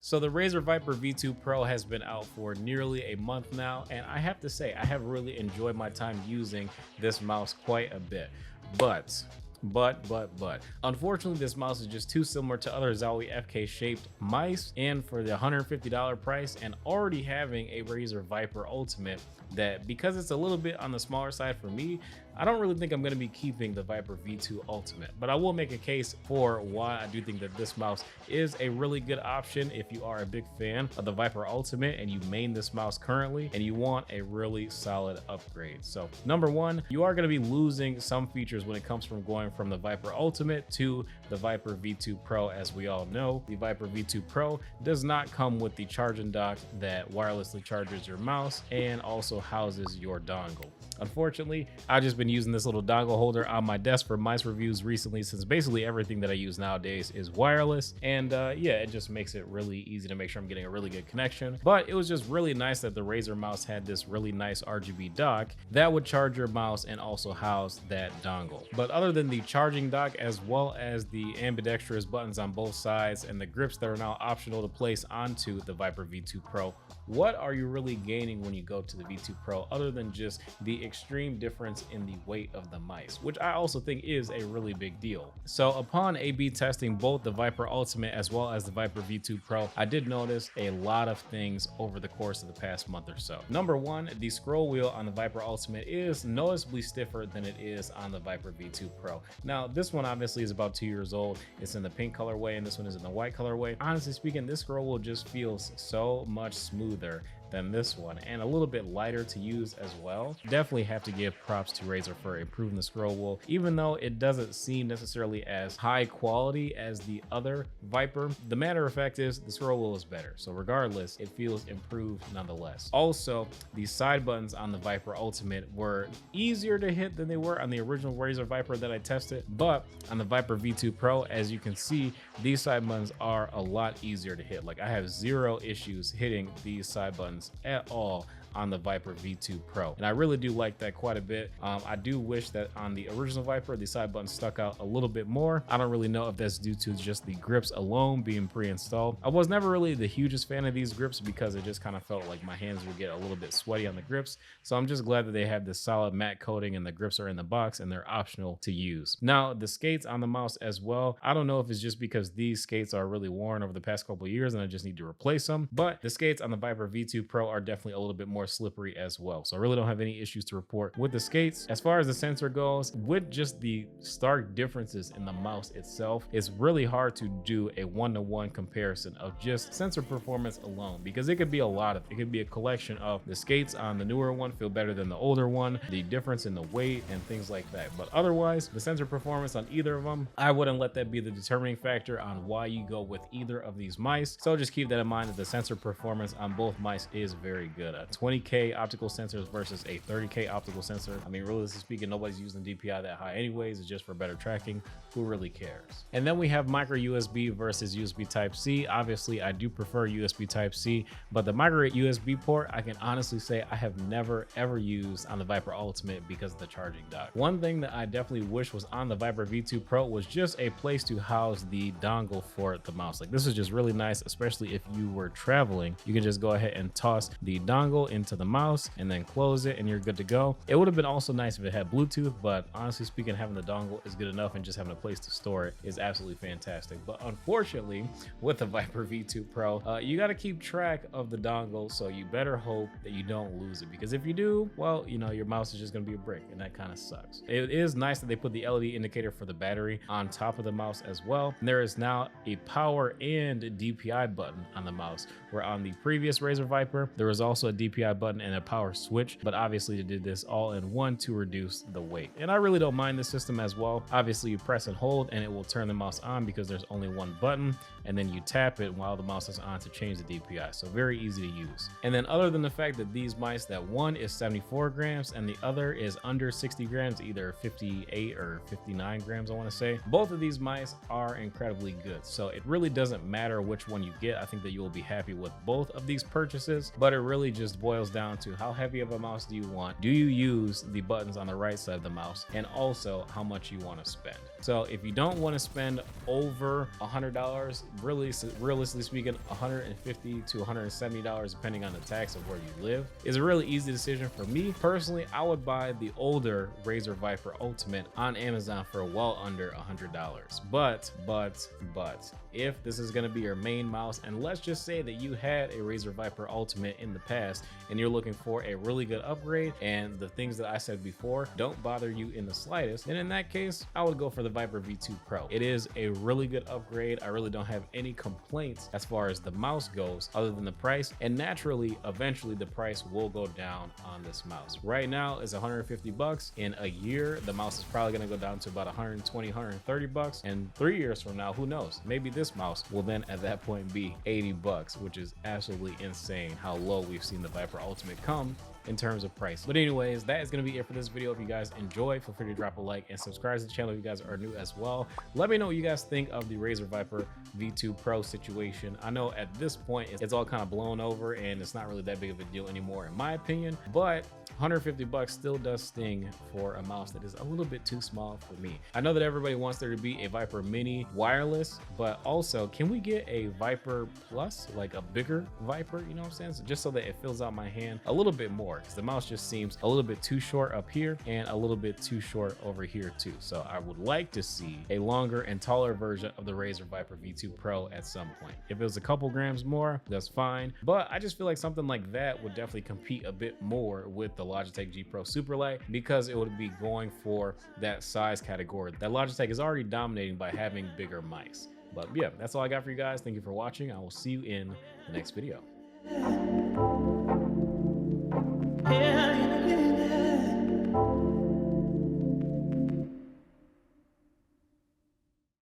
So the Razer Viper V2 Pro has been out for nearly a month now, and I have to say I have really enjoyed my time using this mouse quite a bit. But unfortunately this mouse is just too similar to other Zowie FK shaped mice, and for the $150 price and already having a Razer Viper Ultimate, that because it's a little bit on the smaller side for me, I don't really think I'm going to be keeping the Viper V2 Ultimate, but I will make a case for why I do think that this mouse is a really good option if you are a big fan of the Viper Ultimate and you main this mouse currently and you want a really solid upgrade. So number one, you are going to be losing some features when it comes from going from the Viper Ultimate to the Viper V2 Pro. As we all know, the Viper V2 Pro does not come with the charging dock that wirelessly charges your mouse and also houses your dongle. Unfortunately, I've just been using this little dongle holder on my desk for mice reviews recently, since basically everything that I use nowadays is wireless, and yeah, it just makes it really easy to make sure I'm getting a really good connection. But it was just really nice that the Razer mouse had this really nice RGB dock that would charge your mouse and also house that dongle. But other than the charging dock, as well as the ambidextrous buttons on both sides and the grips that are now optional to place onto the Viper V2 Pro, what are you really gaining when you go to the V2 Pro other than just the extreme difference in the weight of the mice, which I also think is a really big deal. So upon A/B testing both the Viper Ultimate as well as the Viper V2 Pro, I did notice a lot of things over the course of the past month or so. Number one, the scroll wheel on the Viper Ultimate is noticeably stiffer than it is on the Viper V2 Pro. Now this one obviously is about 2 years old. It's in the pink colorway and this one is in the white colorway. Honestly speaking, this scroll wheel just feels so much smoother than this one and a little bit lighter to use as well. Definitely have to give props to Razer for improving the scroll wheel, even though it doesn't seem necessarily as high quality as the other Viper. The matter of fact is the scroll wheel is better, so regardless it feels improved nonetheless. Also, the side buttons on the Viper Ultimate were easier to hit than they were on the original Razer Viper that I tested, but on the Viper V2 Pro, as you can see, these side buttons are a lot easier to hit. Like I have zero issues hitting these side buttons at all on the Viper V2 Pro, and I really do like that quite a bit. I do wish that on the original Viper the side buttons stuck out a little bit more. I don't really know if that's due to just the grips alone being pre-installed. I was never really the hugest fan of these grips because it just kind of felt like my hands would get a little bit sweaty on the grips, so I'm just glad that they have this solid matte coating and the grips are in the box and they're optional to use. Now the skates on the mouse as well, I don't know if it's just because these skates are really worn over the past couple of years and I just need to replace them, but the skates on the Viper V2 Pro are definitely a little bit more slippery as well, so I really don't have any issues to report with the skates. As far as the sensor goes, with just the stark differences in the mouse itself, it's really hard to do a one-to-one comparison of just sensor performance alone, because it could be a lot of, it could be a collection of the skates on the newer one feel better than the older one, the difference in the weight and things like that. But otherwise, the sensor performance on either of them, I wouldn't let that be the determining factor on why you go with either of these mice. So just keep that in mind, that the sensor performance on both mice is very good. 20K optical sensors versus a 30K optical sensor. I mean, realistically speaking, nobody's using DPI that high anyways. It's just for better tracking. Who really cares? And then we have micro USB versus USB Type-C. Obviously, I do prefer USB Type-C, but the micro USB port, I can honestly say I have never ever used on the Viper Ultimate because of the charging dock. One thing that I definitely wish was on the Viper V2 Pro was just a place to house the dongle for the mouse. Like this is just really nice, especially if you were traveling. You can just go ahead and toss the dongle into the mouse and then close it and you're good to go. It would have been also nice if it had Bluetooth, but honestly speaking, having the dongle is good enough, and just having a place to store it is absolutely fantastic. But unfortunately, with the Viper V2 Pro, you got to keep track of the dongle, so you better hope that you don't lose it, because if you do, well, you know, your mouse is just going to be a brick, and that kind of sucks. It is nice that they put the LED indicator for the battery on top of the mouse as well. And there is now a power and DPI button on the mouse, where on the previous Razer Viper there was also a DPI button and a power switch, but obviously they did this all in one to reduce the weight. And I really don't mind this system as well. Obviously you press and hold and it will turn the mouse on because there's only one button, and then you tap it while the mouse is on to change the DPI. So very easy to use. And then other than the fact that these mice, that one is 74 grams and the other is under 60 grams, either 58 or 59 grams I want to say, both of these mice are incredibly good. So it really doesn't matter which one you get. I think that you will be happy with both of these purchases, but it really just boils down to how heavy of a mouse do you want? Do you use the buttons on the right side of the mouse? And also how much you want to spend. So if you don't want to spend over $100, really realistically speaking, $150 to $170 depending on the tax of where you live, is a really easy decision. For me personally, I would buy the older Razer Viper Ultimate on Amazon for well under $100. But if this is going to be your main mouse, and let's just say that you had a Razer Viper Ultimate in the past and you're looking for a really good upgrade and the things that I said before don't bother you in the slightest, then in that case I would go for the Viper V2 Pro. It is a really good upgrade. I really don't have any complaints as far as the mouse goes other than the price, and naturally eventually the price will go down on this mouse. Right now it's 150 bucks. In a year the mouse is probably going to go down to about 120, 130 bucks, and 3 years from now, who knows, maybe this mouse will then at that point be 80 bucks, which is absolutely insane how low we've seen the Viper Ultimate come in terms of price. But anyways, that is going to be it for this video. If you guys enjoy, feel free to drop a like and subscribe to the channel if you guys are new as well. Let me know what you guys think of the Razer Viper V2 Pro situation. I know at this point it's all kind of blown over and it's not really that big of a deal anymore in my opinion, but 150 bucks still does sting for a mouse that is a little bit too small for me. I know that everybody wants there to be a Viper Mini wireless, but also can we get a Viper Plus, like a bigger Viper, you know what I'm saying? So just so that it fills out my hand a little bit more, because the mouse just seems a little bit too short up here and a little bit too short over here too. So I would like to see a longer and taller version of the Razer Viper V2 Pro at some point. If it was a couple grams more, that's fine, but I just feel like something like that would definitely compete a bit more with the Logitech G Pro Superlight, because it would be going for that size category that Logitech is already dominating by having bigger mics. But yeah, that's all I got for you guys. Thank you for watching. I will see you in the next video. Yeah.